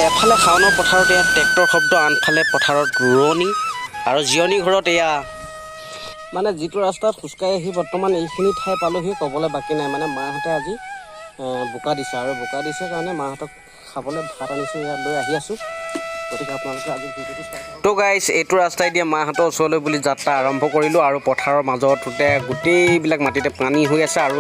এফালে শাওনৰ পথাৰত এয়া ট্ৰেক্টৰ শব্দ, আনফালে পথাৰত ৰোৱনী আৰু জিৰণি ঘৰত এয়া মানে যিটো ৰাস্তাত খোজকাঢ়ি আহি বৰ্তমান এইখিনি ঠাই পালোহি, ক'বলৈ বাকী নাই। মানে মাহঁতে আজি বোকা দিছে আৰু বোকা দিছে কাৰণে মাহঁতক খাবলৈ ভাত আনিছোঁ, ইয়াত লৈ আহি আছোঁ। গতিকে আপোনালোকে আজি ভিডিঅ'টো চাই থাকক। তো গাইছ, এইটো ৰাস্তাই দিয়ে মাহঁতৰ ওচৰলৈ বুলি যাত্ৰা আৰম্ভ কৰিলোঁ আৰু পথাৰৰ মাজতে গোটেইবিলাক মাটিতে পানী হৈ আছে আৰু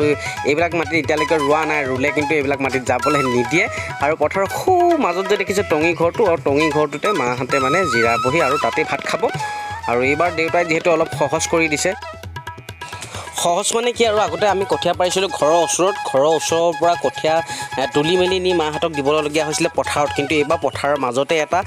এইবিলাক মাটি এতিয়ালৈকে ৰোৱা নাই, ৰুলে কিন্তু এইবিলাক মাটিত যাবলৈ নিদিয়ে। আৰু পথাৰৰ খুব মাজত যে দেখিছে টঙি ঘৰটো, আৰু টঙি ঘৰটোতে মাহঁতে মানে জিৰাবহি আৰু তাতেই ভাত খাব। আৰু এইবাৰ দেউতাই যিহেতু অলপ সহজ কৰি দিছে। সহজ মানে কি আৰু, আগতে আমি কঠীয়া পাৰিছিলোঁ ঘৰৰ ওচৰৰ পৰা কঠীয়া তুলি মেলি নি মাহঁতক দিবলগীয়া হৈছিলে পথাৰত। কিন্তু এইবাৰ পথাৰৰ মাজতে এটা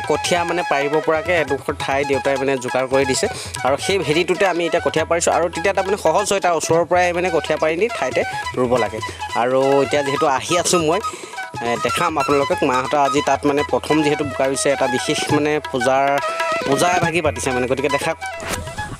কঠীয়া মানে পাৰিব পৰাকৈ এডোখৰ ঠাই দেউতাই মানে যোগাৰ কৰি দিছে আৰু সেই ভেটিটোতে আমি এতিয়া কঠীয়া পাৰিছোঁ। আৰু তেতিয়া তাৰমানে সহজ হয়, তাৰ ওচৰৰ পৰাই মানে কঠীয়া পাৰি নি ঠাইতে ৰুব লাগে। আৰু এতিয়া যিহেতু আহি আছোঁ মই, দেখাম আপোনালোকক। মাহঁতে আজি তাত মানে প্ৰথম যিহেতু বোকা ৰুইছে, এটা বিশেষ মানে পূজা এভাগি পাতিছে মানে, গতিকে দেখাওক।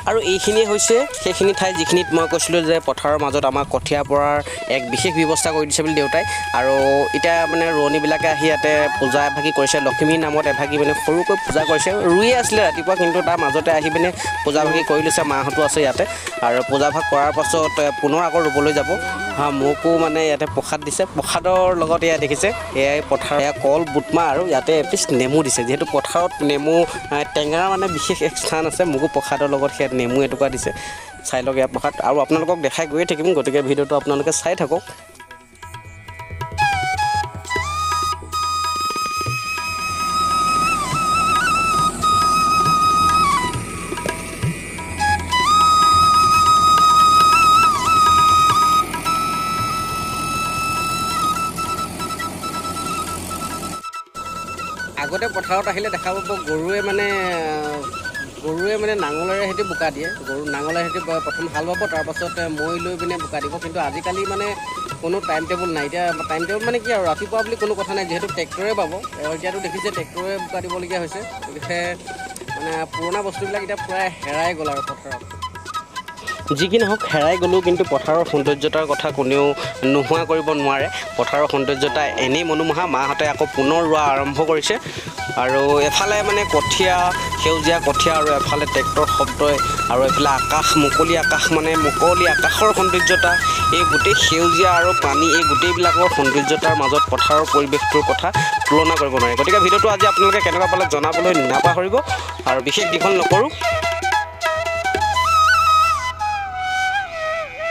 আৰু এইখিনিয়ে হৈছে সেইখিনি ঠাই যিখিনিত মই কৈছিলোঁ যে পথাৰৰ মাজত আমাৰ কঠীয়া পৰাৰ এক বিশেষ ব্যৱস্থা কৰি দিছে বুলি দেউতাই। আৰু এতিয়া মানে ৰোৱনীবিলাকে আহি ইয়াতে পূজা এভাগি কৰিছে, লখিমীৰ নামত এভাগি মানে সৰুকৈ পূজা কৰিছে। ৰুইয়ে আছিলে ৰাতিপুৱা, কিন্তু তাৰ মাজতে আহি পিনে পূজা ভাগি কৰি লৈছে। মাহঁতো আছে ইয়াতে আৰু পূজা ভাগ কৰাৰ পাছত পুনৰ আকৌ ৰুবলৈ যাব। মোকো মানে ইয়াতে প্ৰসাদ দিছে, প্ৰসাদৰ লগত এয়া দেখিছে এয়াই পথাৰ, এয়া কল বুটমাহ আৰু ইয়াতে এপিচ নেমু দিছে। যিহেতু পথাৰত নেমু টেঙাৰ মানে বিশেষ এক স্থান আছে, মোকো প্ৰসাদৰ লগত সেয়া নেমু এটুকুৰা দিছে। চাই লওক ইয়াৰ প্ৰসাদ, আৰু আপোনালোকক দেখাই গৈয়ে থাকিম, গতিকে ভিডিঅ'টো আপোনালোকে চাই থাকক। আগতে পথাৰত আহিলে দেখা পাব গৰুৱে মানে নাঙলেৰে সৈতে বোকা দিয়ে। নাঙলেৰে সৈতে প্ৰথম হাল বাব, তাৰপাছত মৈ লৈ পিনে বোকা দিব। কিন্তু আজিকালি মানে কোনো টাইম টেবুল নাই। এতিয়া টাইম টেবুল মানে কি আৰু, ৰাতিপুৱা বুলি কোনো কথা নাই, যিহেতু ট্ৰেক্টৰে বাব। এতিয়াতো দেখিছে ট্ৰেক্টৰে বোকা দিবলগীয়া হৈছে। গতিকে মানে পুৰণা বস্তুবিলাক এতিয়া প্ৰায় হেৰাই গ'ল আৰু পথাৰত। যি কি নহওক, হেৰাই গ'লেও কিন্তু পথাৰৰ সৌন্দৰ্যতাৰ কথা কোনেও নোহোৱা কৰিব নোৱাৰে। পথাৰৰ সৌন্দৰ্যতা এনেই মনোমোহা। মাহঁতে আকৌ পুনৰ ৰোৱা আৰম্ভ কৰিছে আৰু এফালে মানে কঠীয়া, সেউজীয়া কঠীয়া, আৰু এফালে ট্ৰেক্টৰ শব্দই, আৰু এফালে আকাশ, মুকলি আকাশ, মানে মুকলি আকাশৰ সৌন্দৰ্যতা, এই গোটেই সেউজীয়া আৰু পানী, এই গোটেইবিলাকৰ সৌন্দৰ্যতাৰ মাজত পথাৰৰ পৰিৱেশটোৰ কথা তুলনা কৰিব নোৱাৰে। গতিকে ভিডিঅ'টো আজি আপোনালোকে কেনেকুৱা পালে জনাবলৈ নাপাহৰিব, আৰু বিশেষ দীঘল নকৰোঁ।